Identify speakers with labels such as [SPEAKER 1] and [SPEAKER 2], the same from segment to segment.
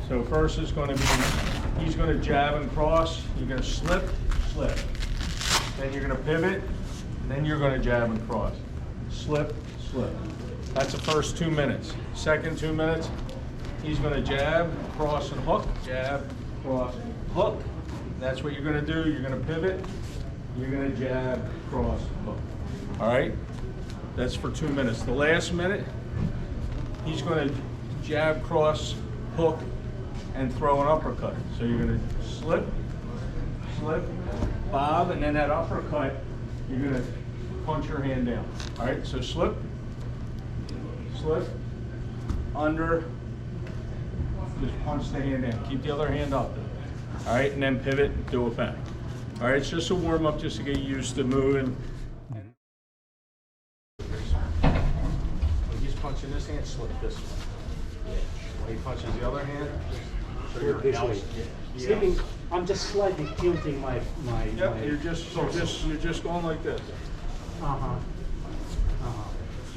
[SPEAKER 1] So first is going to be, he's going to jab and cross. You're going to slip, slip. Then you're going to pivot, and then you're going to jab and cross. Slip, slip. That's the first 2 minutes. Second 2 minutes, he's going to jab, cross, and hook. Jab, cross, hook. That's what you're going to do. You're going to pivot. You're going to jab, cross, hook. All right? That's for 2 minutes. The last minute, he's going to jab, cross, hook, and throw an uppercut. So you're going to slip, slip, bob, and then that uppercut, you're going to punch your hand down. All right? So slip, slip, under, just punch the hand down. Keep the other hand up. All right? And then pivot, do it back. All right? It's just a warm-up just to get used to moving. When he's punching this hand, slip this way. When he punches the other hand, so you're
[SPEAKER 2] this way.
[SPEAKER 1] Yeah.
[SPEAKER 2] Slipping, I'm just slightly tilting my
[SPEAKER 1] Yep, you're just going like this.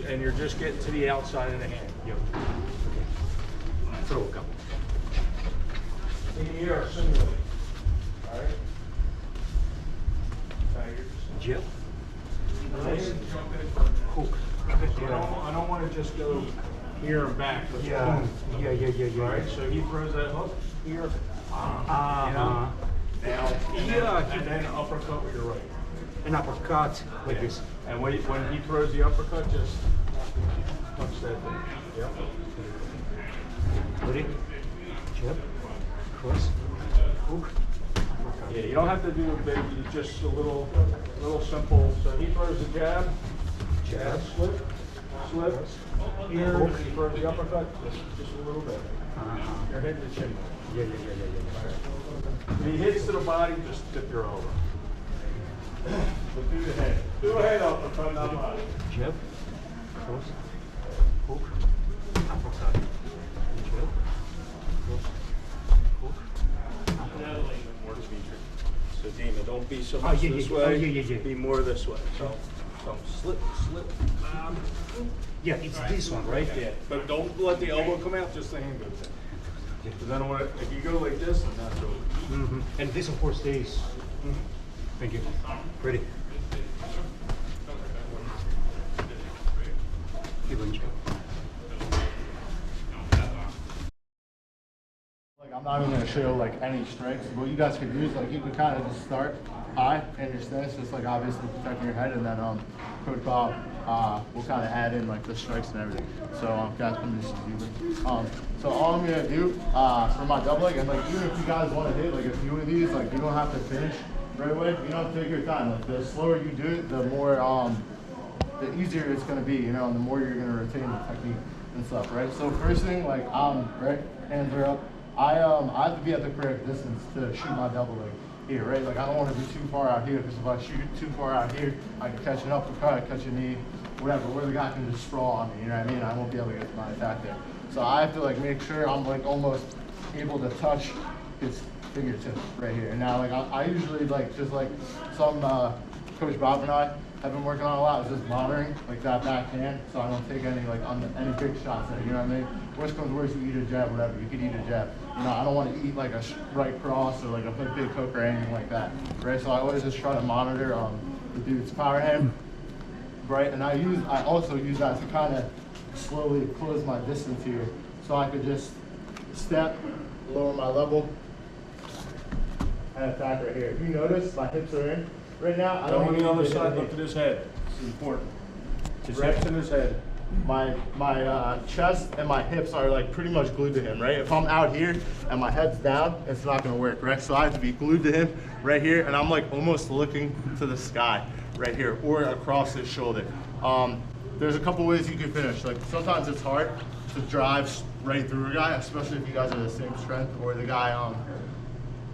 [SPEAKER 1] And you're just getting to the outside of the hand.
[SPEAKER 2] Yep. Okay. Throw a couple.
[SPEAKER 1] In the air, simulate. All right?
[SPEAKER 2] Jab.
[SPEAKER 1] Hook. I don't want to just go here and back. But
[SPEAKER 2] Yeah.
[SPEAKER 1] boom.
[SPEAKER 2] Yeah.
[SPEAKER 1] All right, so he throws that hook here. You know? Now, and then uppercut with your right.
[SPEAKER 2] An uppercut like this.
[SPEAKER 1] And when he throws the uppercut, just punch that thing. Yep.
[SPEAKER 2] Ready? Jab. Cross. Hook.
[SPEAKER 1] Yeah, you don't have to do it big. It's just a little simple. So he throws the jab,
[SPEAKER 2] Jab.
[SPEAKER 1] slip, slip. Here,
[SPEAKER 2] Hook.
[SPEAKER 1] he throws the uppercut, just a little bit. You're hitting the chin.
[SPEAKER 2] Yeah.
[SPEAKER 1] When he hits to the body, just tip your elbow. But do the head. Do a head uppercut, not body.
[SPEAKER 2] Jab. Cross. Hook. Uppercut. Jab. Cross. Hook.
[SPEAKER 1] So Dima, don't be so much this way.
[SPEAKER 2] Yeah.
[SPEAKER 1] Be more this way. So slip, bob.
[SPEAKER 2] Yeah, it's this one, right?
[SPEAKER 1] Yeah, but don't let the elbow come out, just the hand goes in. Because then if you go like this, then that's over.
[SPEAKER 2] And this, of course, stays. Thank you. Ready? Keep going.
[SPEAKER 3] Like, I'm not even going to show like any strikes. What you guys could do is like you can kind of just start high in your stance, just like obviously protecting your head, and then Coach Bob will kind of add in like the strikes and everything. So guys, I'm just so all I'm gonna do for my double leg, and like even if you guys want to hit like a few of these, like you don't have to finish right away. You don't have to take your time. Like the slower you do it, the more the easier it's gonna be, you know, and the more you're gonna retain the technique and stuff, right? So first thing, like right, hands are up. I have to be at the correct distance to shoot my double leg here, right? Like I don't want to be too far out here, because if I shoot too far out here, I can catch an uppercut, catch a knee, whatever, where the guy can just sprawl on me, you know what I mean? I won't be able to get to my attack there. So I have to like make sure I'm like almost able to touch his fingertip right here. And now like I usually like just like some Coach Bob and I have been working on a lot, is just monitoring like that backhand, so I don't take any like any big shots there, you know what I mean? Worst comes to worst, you eat a jab, whatever, you could eat a jab. You know, I don't want to eat like a right cross or like a big hook or anything like that, right? So I always just try to monitor the dude's power hand, right? And I also use that to kind of slowly close my distance here, so I could just step, lower my level, and attack right here. If you notice, my hips are in right now. I don't
[SPEAKER 1] On
[SPEAKER 3] need
[SPEAKER 1] the other
[SPEAKER 3] to
[SPEAKER 1] side,
[SPEAKER 3] hit
[SPEAKER 1] look at his head. It's important. His
[SPEAKER 3] Right.
[SPEAKER 1] hips and his head.
[SPEAKER 3] my chest and my hips are like pretty much glued to him, right? If I'm out here and my head's down, it's not gonna work, right? So I have to be glued to him right here, and I'm like almost looking to the sky right here or across his shoulder. There's a couple ways you can finish. Like sometimes it's hard to drive right through a guy, especially if you guys are the same strength, or the guy,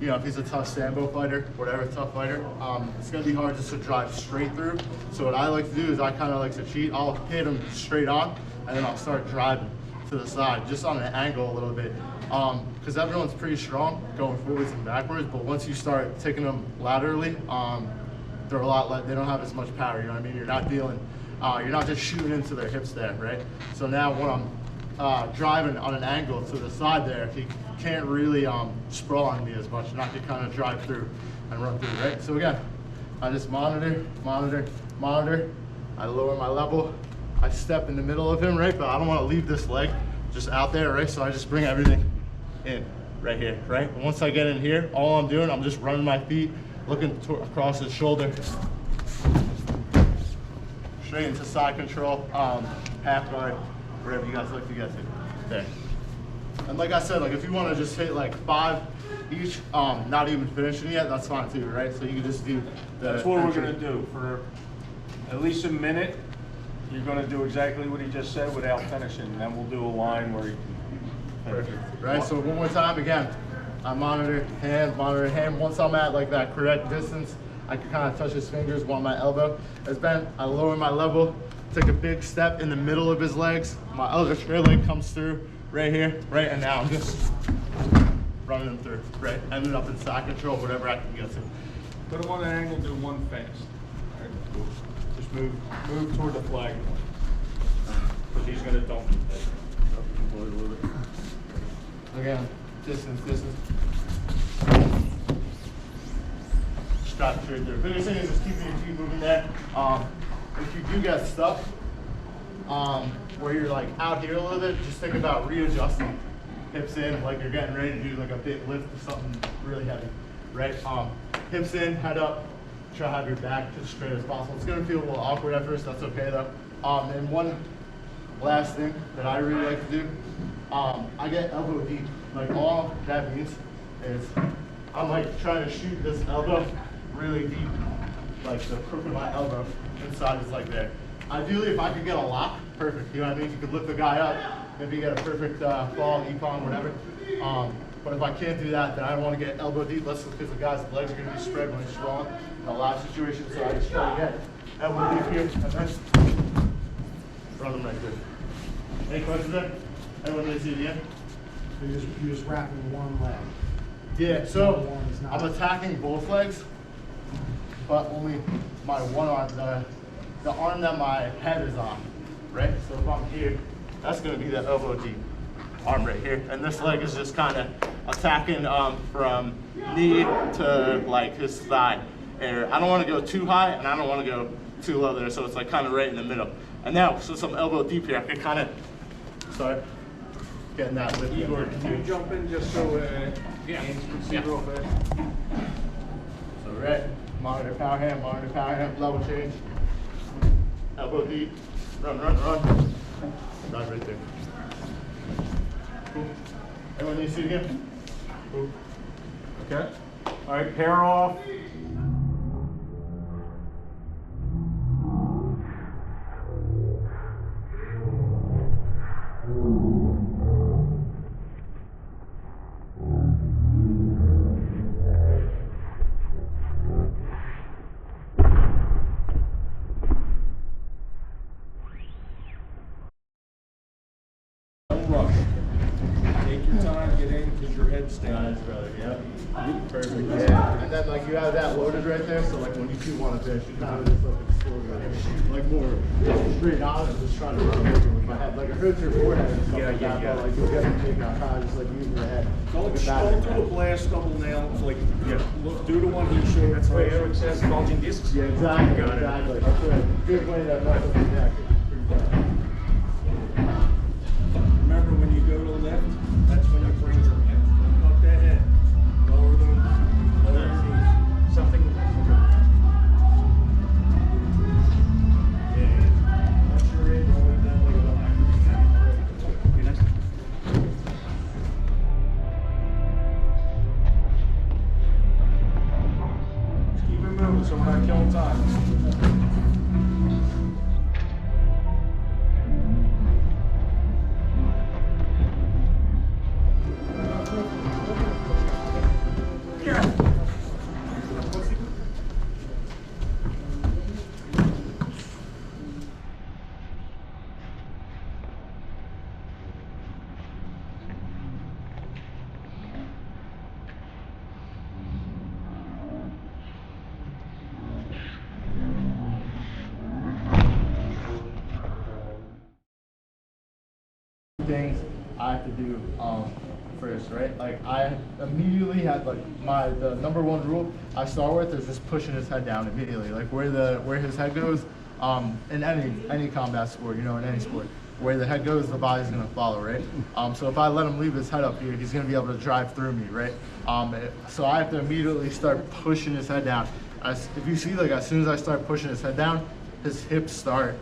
[SPEAKER 3] you know, if he's a tough SAMBO fighter, whatever, tough fighter, it's gonna be hard just to drive straight through. So what I like to do is I kind of like to cheat. I'll hit him straight on, and then I'll start driving to the side, just on an angle a little bit. Because everyone's pretty strong going forwards and backwards, but once you start taking them laterally, they're a lot less, they don't have as much power, you know what I mean? You're not dealing, you're not just shooting into their hips there, right? So now when I'm driving on an angle to the side there, he can't really sprawl on me as much, and I can kind of drive through and run through, right? So again, I just monitor, monitor, monitor. I lower my level. I step in the middle of him, right? But I don't want to leave this leg just out there, right? So I just bring everything in right here, right? And once I get in here, all I'm doing, I'm just running my feet, looking across his shoulder, straight into side control, half guard, wherever you guys like to get to. There. And like I said, like if you want to just hit like 5 each, not even finishing yet, that's fine too, right? So you can just do the
[SPEAKER 1] That's what
[SPEAKER 3] entry.
[SPEAKER 1] we're gonna do for at least a minute. You're gonna do exactly what he just said without finishing, and then we'll do a line where you can finish.
[SPEAKER 3] Perfect. Right, so one more time, again, I monitor hand. Once I'm at like that correct distance, I can kind of touch his fingers while my elbow is bent. I lower my level, take a big step in the middle of his legs. My other straight leg comes through right here, right? And now I'm just running him through, right? Ending up in side control, whatever I can get to.
[SPEAKER 1] Put him on an angle, do one fast. All right, cool. Just move toward the flag. Because he's gonna dump it.
[SPEAKER 3] A little bit. Again, distance. Strap straight there. Biggest thing is just keeping your feet moving there. If you do get stuck, where you're like out here a little bit, just think about readjusting hips in, like you're getting ready to do like a big lift or something really heavy, right? Hips in, head up, try to have your back as straight as possible. It's gonna feel a little awkward at first, that's okay though. And one last thing that I really like to do, I get elbow deep. Like all that means is I'm like trying to shoot this elbow really deep, like the crook of my elbow inside is like there. Ideally, if I could get a lock, perfect. You know what I mean? You could lift the guy up, maybe get a perfect fall, econ, whatever. But if I can't do that, then I don't want to get elbow deep. That's because the guy's legs are going to be spread when he's strong in a lot of situations. So I just try to get elbow deep here and then run them right through. Any questions there? Anyone need to see it again?
[SPEAKER 2] You're just wrapping one leg.
[SPEAKER 3] Yeah, so
[SPEAKER 2] One is not-
[SPEAKER 3] I'm attacking both legs, but only my one arm, the arm that my head is on, right? So if I'm here, that's gonna be the elbow deep arm right here. And this leg is just kind of attacking from knee to like his thigh area. I don't wanna go too high and I don't wanna go too low there, so it's like kind of right in the middle. And now, since I'm elbow deep here, I can kind of start getting that lift.
[SPEAKER 1] Igor, can you jump in just so James can see real fast?
[SPEAKER 3] So right, monitor power hand, level change. Elbow deep, run. Dive right there. Cool. Everyone need to see it again? Cool.
[SPEAKER 1] Okay. All right, pair off. Don't rush. Take your time, get in, because your head's down.
[SPEAKER 3] Nice, brother. Yep. Perfect. Yeah. And then like you have that loaded right there, so like when you do want to finish, you kind of just like explore like more straight on and just trying to run over with my head. Like it hurts your forehead and stuff like that, but like you'll get a takedown kind of just like using the head.
[SPEAKER 1] Don't do a blast double nail. Like, look, do the one he showed.
[SPEAKER 2] That's why Eric says bulging discs.
[SPEAKER 3] Yeah, exactly.
[SPEAKER 2] Got it.
[SPEAKER 3] Exactly. That's right. Good way to mess up the neck.
[SPEAKER 1] Remember when you go to lift, that's when you bring your head. Up that head. Lower them. Lower your knees.
[SPEAKER 2] Something.
[SPEAKER 1] Yeah. Once you're in, roll it down like a little.
[SPEAKER 2] Be nice.
[SPEAKER 1] Just keep it moving so we're not killing time.
[SPEAKER 3] things I have to do first, right? Like I immediately had like the number one rule I start with is just pushing his head down immediately. Like where his head goes, in any combat sport, you know, in any sport, where the head goes, the body's gonna follow, right? So if I let him leave his head up here, he's gonna be able to drive through me, right? So I have to immediately start pushing his head down. If you see, like as soon as I start pushing his head down, his hips start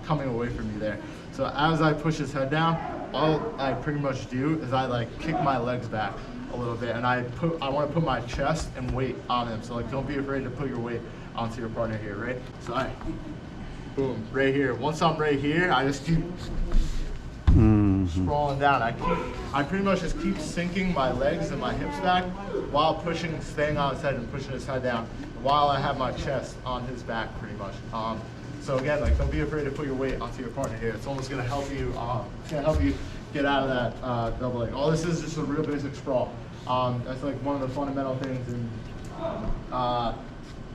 [SPEAKER 3] coming away from me there. So as I push his head down, all I pretty much do is I like kick my legs back a little bit, and I want to put my chest and weight on him. So like, don't be afraid to put your weight onto your partner here, right? So boom, right here. Once I'm right here, I just keep sprawling down. I pretty much just keep sinking my legs and my hips back while staying on his head and pushing his head down while I have my chest on his back, pretty much. So again, like, don't be afraid to put your weight onto your partner here. It's almost gonna help you. It's gonna help you get out of that double leg. All this is just a real basic sprawl. That's like one of the fundamental things. And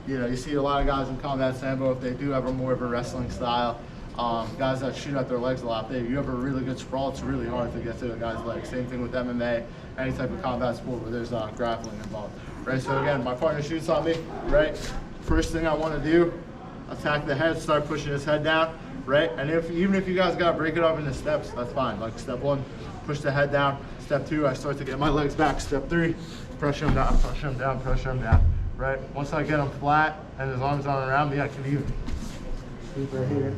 [SPEAKER 3] you know, you see a lot of guys in combat sambo, if they do have more of a wrestling style, guys that shoot out their legs a lot. You have a really good sprawl. It's really hard to get to a guy's legs. Same thing with MMA, any type of combat sport where there's grappling involved. Right. So again, my partner shoots on me. Right. First thing I want to do. Attack the head, start pushing his head down, right? And even if you guys gotta break it up into steps, that's fine. Like step one, push the head down. Step two, I start to get my legs back. Step three, pressure him down, pressure him down, pressure him down, right? Once I get him flat and his arms aren't around me, I can even sleep right here,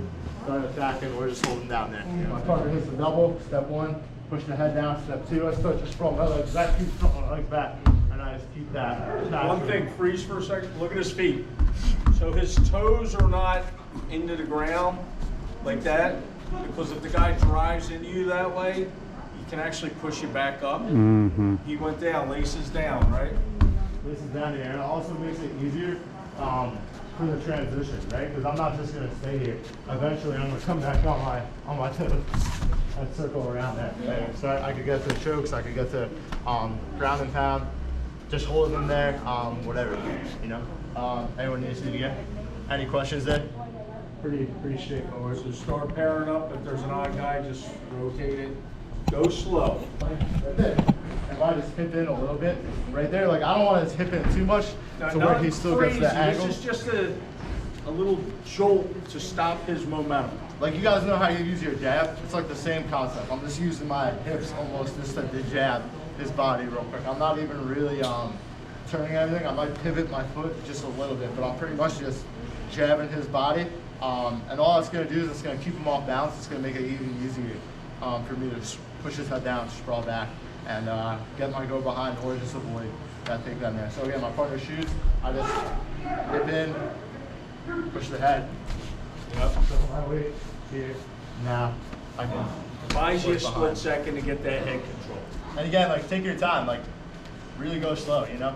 [SPEAKER 3] start attacking, or just hold him down there. My partner hits the double. Step one, push the head down. Step two, I start to sprawl my legs back, keep throwing my legs back, and I just keep that.
[SPEAKER 1] One thing, freeze for a second. Look at his feet. So his toes are not into the ground like that, because if the guy drives into you that way, he can actually push you back up. He went down, laces down, right?
[SPEAKER 3] Laces down here, and it also makes it easier for the transition, right? Because I'm not just gonna stay here. Eventually, I'm gonna come back on my toes and circle around that. Right? So I could get to chokes, I could get to ground and pound, just holding them there, whatever, you know. Anyone needs to get any questions there? Pretty straightforward.
[SPEAKER 1] So start pairing up. If there's an odd guy, just rotate it. Go slow.
[SPEAKER 3] Right there. If I just hip in a little bit, right there, like I don't want to hip in too much to where he still gets the angle.
[SPEAKER 1] This is just a little jolt to stop his momentum.
[SPEAKER 3] Like you guys know how you use your jab? It's like the same concept. I'm just using my hips almost just to jab his body real quick. I'm not even really turning everything. I might pivot my foot just a little bit, but I'm pretty much just jabbing his body. And all it's going to do is it's going to keep him off balance. It's going to make it even easier for me to push his head down, sprawl back, and get my go behind or just avoid that takedown there. So again, my partner shoots. I just dip in, push the head. Yep. Put my weight here. Now I can.
[SPEAKER 1] Buys you a split second to get that head control.
[SPEAKER 3] And again, like take your time. Like really go slow, you know?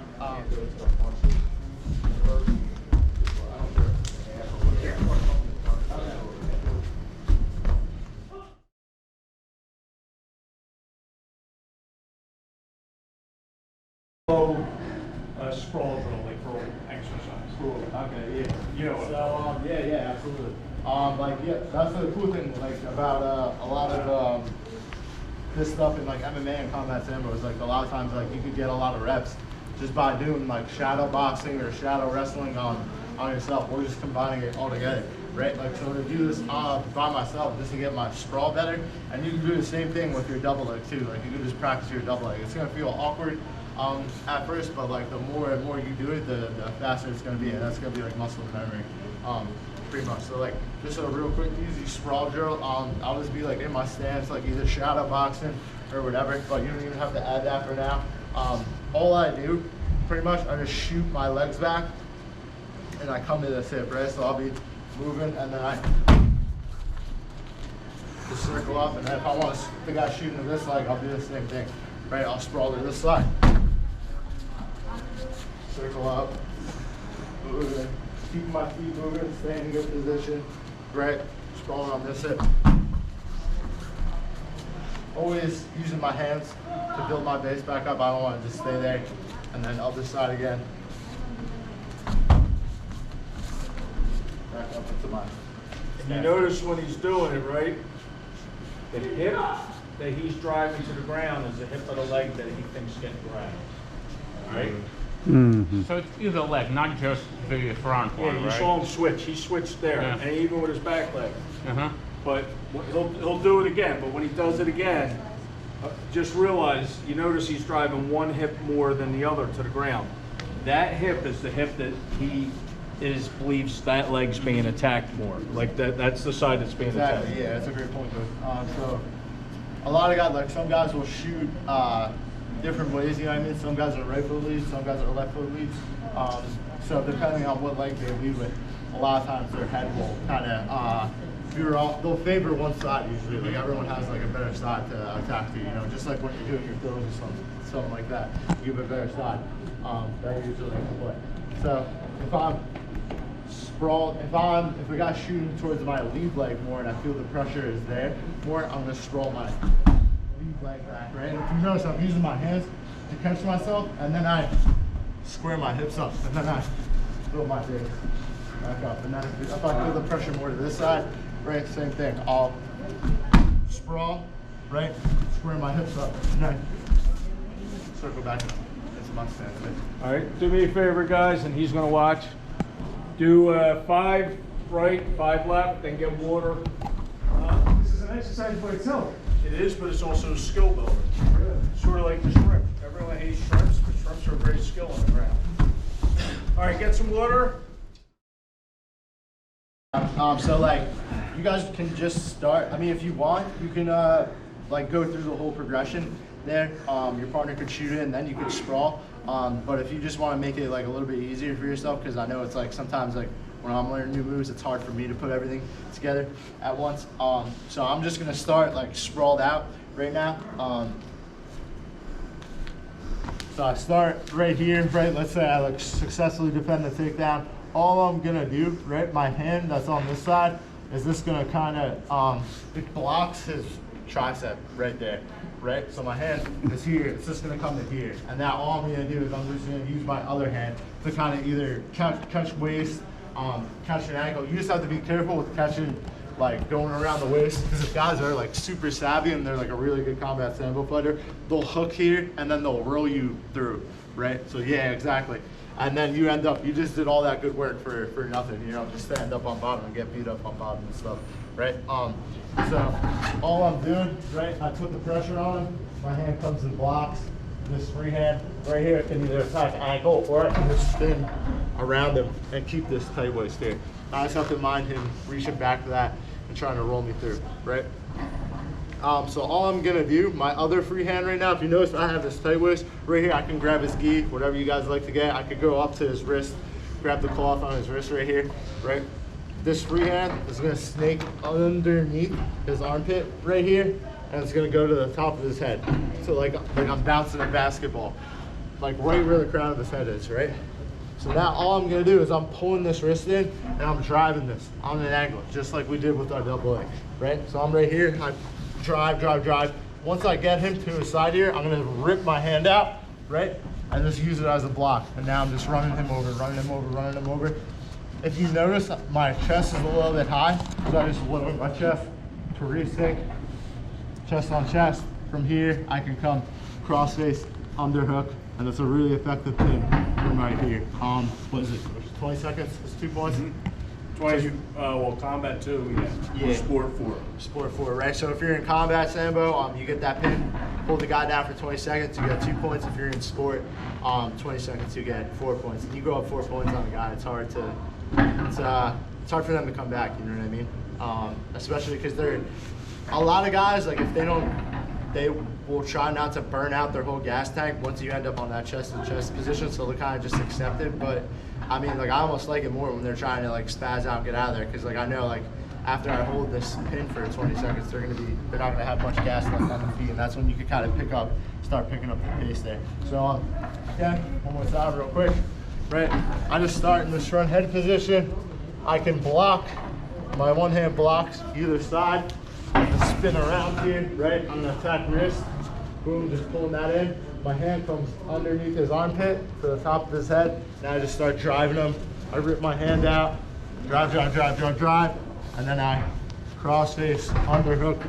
[SPEAKER 1] Sprawl drill, like for exercise.
[SPEAKER 3] Cool. Okay, yeah.
[SPEAKER 1] You know what?
[SPEAKER 3] So, yeah, absolutely. Like, yeah, that's the cool thing, like, about a lot of this stuff in like MMA and combat sambo is like a lot of times like you could get a lot of reps just by doing like shadow boxing or shadow wrestling on yourself, or just combining it all together, right? Like, so to do this by myself just to get my sprawl better, and you can do the same thing with your double leg too. Like you can just practice your double leg. It's gonna feel awkward at first, but like the more and more you do it, the faster it's gonna be, and that's gonna be like muscle memory. Pretty much. So like just a real quick easy sprawl drill. I'll just be like in my stance, like either shadow boxing or whatever, but you don't even have to add that for now. All I do pretty much, I just shoot my legs back and I come to this hip, right? So I'll be moving and then I just circle up, and then if I want the guy shooting to this leg, I'll do the same thing, right? I'll sprawl to this side, circle up, moving. Keeping my feet moving, staying in good position, right? Sprawling on this hip. Always using my hands to build my base back up. I don't want to just stay there. And then other side again. Back up into my
[SPEAKER 1] And you notice when he's doing it, right? The hip that he's driving to the ground is the hip of the leg that he thinks getting grabbed. All right?
[SPEAKER 2] So it's either leg, not just the front
[SPEAKER 1] Yeah,
[SPEAKER 2] one,
[SPEAKER 1] you
[SPEAKER 2] right?
[SPEAKER 1] saw him switch. He switched there,
[SPEAKER 2] Yeah.
[SPEAKER 1] and even with his back leg.
[SPEAKER 2] Uh-huh.
[SPEAKER 1] But he'll do it again. But when he does it again, just realize, you notice he's driving one hip more than the other to the ground. That hip is the hip that he believes that leg's being attacked more. Like that's the side that's being attacked.
[SPEAKER 3] Exactly, yeah, that's a great point, dude. So a lot of guys, like some guys will shoot different ways, you know what I mean? Some guys are right foot leads, some guys are left foot leads. So depending on what leg they lead with, a lot of times their head will kind of they'll favor one side usually. Like everyone has like a better side to attack to, you know, just like when you're doing your throws or something like that. You have a better side. That usually makes the play. So if I'm sprawled, if the guy's shooting towards my lead leg more and I feel the pressure is there more, I'm gonna sprawl my lead leg back, right? And if you notice, I'm using my hands to catch myself, and then I square my hips up, and then I throw my base back up. And then if I feel the pressure more to this side, right, same thing. I'll sprawl, right, square my hips up, and then circle back into my stance.
[SPEAKER 1] All right, do me a favor, guys, and he's gonna watch. Do 5 right, 5 left, then get water.
[SPEAKER 4] This is an exercise by itself.
[SPEAKER 1] It is, but it's also a skill builder. Sort of like the shrimp. Everyone hates shrimps, but shrimps are a great skill on the ground. All right, get some water.
[SPEAKER 3] So like, you guys can just start. I mean, if you want, you can like go through the whole progression there. Your partner could shoot it, and then you could sprawl. But if you just want to make it like a little bit easier for yourself, because I know it's like sometimes like when I'm learning new moves, it's hard for me to put everything together at once. So I'm just gonna start like sprawled out right now. So I start right here, right? Let's say I like successfully defend the takedown. All I'm gonna do, right? My hand that's on this side is this gonna kind of it blocks his tricep right there, right? So my hand is here. It's just gonna come to here, and now all I'm gonna do is I'm just gonna use my other hand to kind of either catch waist, catch an ankle. You just have to be careful with catching, like going around the waist, because if guys are like super savvy and they're like a really good combat sambo fighter, they'll hook here and then they'll roll you through, right? So yeah, exactly. And then you end up, you just did all that good work for nothing, you know, just stand up on bottom and get beat up on bottom and stuff, right? So all I'm doing, right, I put the pressure on him, my hand comes and blocks. This free hand right here can either attack ankle or I can just spin around him and keep this tight waist here. I just have to mind him reaching back to that and trying to roll me through, right? So all I'm gonna do, my other free hand right now, if you notice I have this tight waist, right here I can grab his gi, whatever you guys like to get. I could go up to his wrist, grab the cloth on his wrist right here, right? This free hand is gonna snake underneath his armpit right here, and it's gonna go to the top of his head. So like I'm bouncing a basketball, like right where the crown of his head is, right? So now all I'm gonna do is I'm pulling this wrist in and I'm driving this on an angle, just like we did with our double leg, right? So I'm right here, I drive. Once I get him to his side here, I'm gonna rip my hand out, right? And just use it as a block. And now I'm just running him over. If you notice, my chest is a little bit high, so I just lower my chest to re-sync, chest on chest. From here, I can come cross face, underhook, and it's a really effective pin from right here. What is it, 20 seconds? It's 2 points?
[SPEAKER 1] 20, well, combat 2, yeah. Or sport 4.
[SPEAKER 3] Sport 4, right? So if you're in combat sambo, you get that pin, hold the guy down for 20 seconds, you get 2 points. If you're in sport, 20 seconds, you get 4 points. And you go up 4 points on a guy, it's hard for them to come back, you know what I mean? Especially because a lot of guys, like if they will try not to burn out their whole gas tank once you end up on that chest to chest position, so they kind of just accept it. But I mean, like I almost like it more when they're trying to like spaz out and get out of there, because like I know like after I hold this pin for 20 seconds, they're not gonna have much gas left on the feet, and that's when you can kind of start picking up the pace there. So yeah, one more time real quick, right? I just start in this front head position. I can block, my one hand blocks either side. I'm gonna spin around here, right? I'm gonna attack wrist, boom, just pulling that in. My hand comes underneath his armpit to the top of his head. Now I just start driving him. I rip my hand out, drive, and then I cross face, underhook,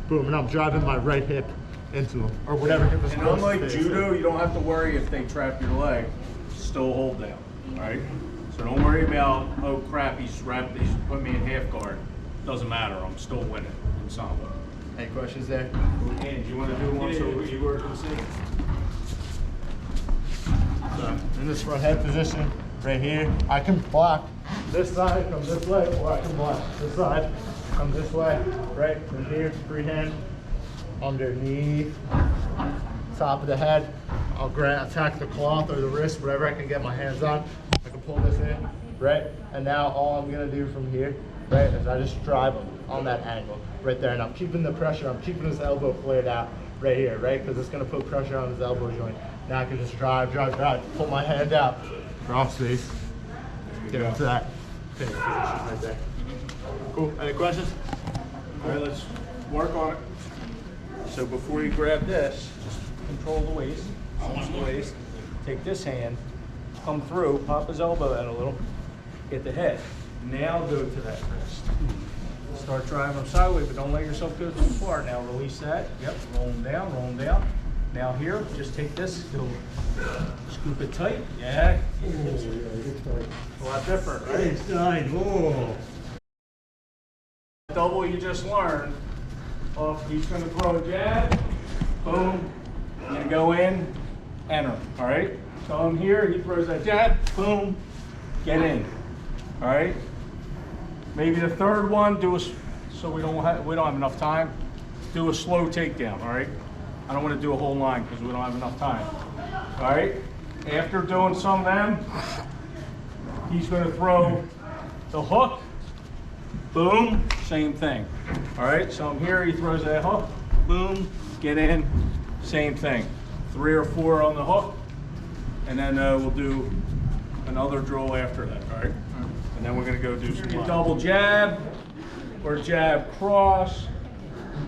[SPEAKER 3] boom, and I'm driving my right hip into him, or whatever hip is
[SPEAKER 1] And
[SPEAKER 3] closest
[SPEAKER 1] unlike
[SPEAKER 3] to his
[SPEAKER 1] judo,
[SPEAKER 3] hip.
[SPEAKER 1] you don't have to worry if they trap your leg. Still hold down, all right? So don't worry about, oh crap, he's put me in half guard. Doesn't matter, I'm still winning in Sambo.
[SPEAKER 3] Any questions there?
[SPEAKER 1] And you want to do one so Igor can see?
[SPEAKER 3] So in this front head position, right here, I can block this side, come this way, or I can block this side, come this way, right? From here, free hand, underneath, top of the head. I'll attack the cloth or the wrist, whatever I can get my hands on. I can pull this in, right? And now all I'm gonna do from here, right, is I just drive on that angle, right there. And I'm keeping the pressure, I'm keeping his elbow flared out right here, right? Because it's gonna put pressure on his elbow joint. Now I can just drive, pull my hand out, cross face, get into that finish position right there. Cool, any questions?
[SPEAKER 1] All right, let's work on it. So before you grab this, just control the waist, cinch the waist, take this hand, come through, pop his elbow out a little, hit the head. Now go to that wrist. Start driving him sideways, but don't let yourself go too far. Now release that. Yep, roll him down, roll him down. Now here, just take this, go scoop it tight. Yeah. A lot different, right?
[SPEAKER 4] Inside. Oh.
[SPEAKER 1] Double you just learned. Off, he's gonna throw a jab, boom, you're gonna go in, enter, all right? So I'm here, he throws that jab, boom, get in, all right? Maybe the third one, so we don't have enough time, do a slow takedown, all right? I don't wanna do a whole line because we don't have enough time, all right? After doing some of them, he's gonna throw the hook, boom, same thing. All right, so I'm here, he throws that hook, boom, get in, same thing. 3 or 4 on the hook, and then we'll do another drill after that, all right? And then we're gonna go do some double jab or jab cross.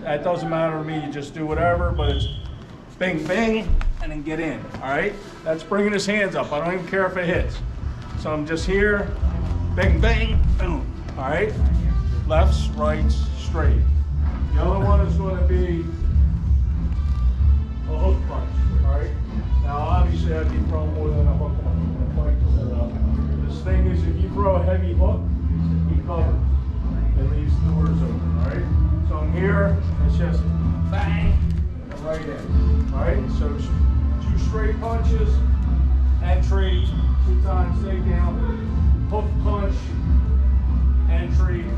[SPEAKER 1] That doesn't matter to me, you just do whatever, but it's bing, bing, and then get in, all right? That's bringing his hands up, I don't even care if it hits. So I'm just here, bing, bang, boom, all right? Lefts, rights, straight. The other one is going to be a hook punch, all right? Now, obviously, I'd be throwing more than a hook punch. This thing is, if you throw a heavy hook, he covers. It leaves doors open, all right? So I'm here, it's just bang, and right in, all right? So 2 straight punches, entry, 2 times takedown, hook punch, entry, 2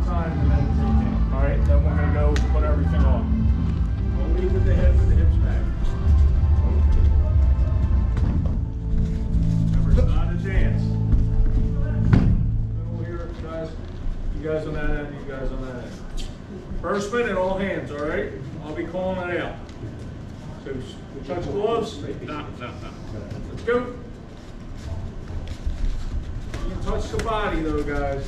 [SPEAKER 1] times, and then takedown. All right, then we're gonna go put everything on. We'll leave with the head with the hips back. Remember, it's not a dance. Middle here, guys. You guys on that end, you guys on that end. First minute, all hands, all right? I'll be calling it out. So, touch gloves? No. Let's go. You touch the body though, guys.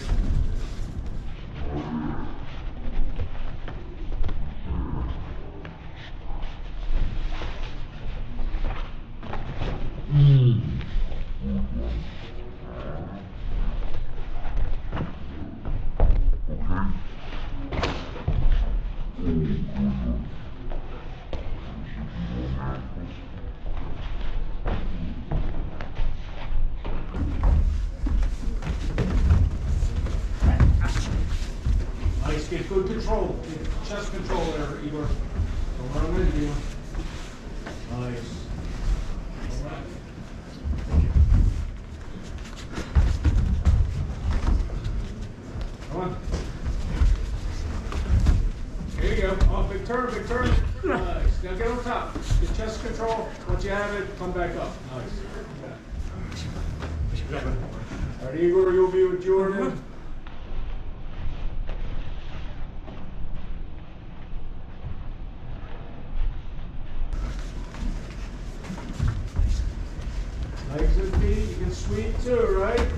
[SPEAKER 1] Nice, get good control. Get chest control there, Igor. Don't run with you. Nice. All right. Come on. Here you go. Oh, big turn, big turn. Nice. Now get on top. Get chest control. Once you have it, come back up. Nice. All right, Igor, you'll be with Jordan. Legs and feet, you can sweep too, right?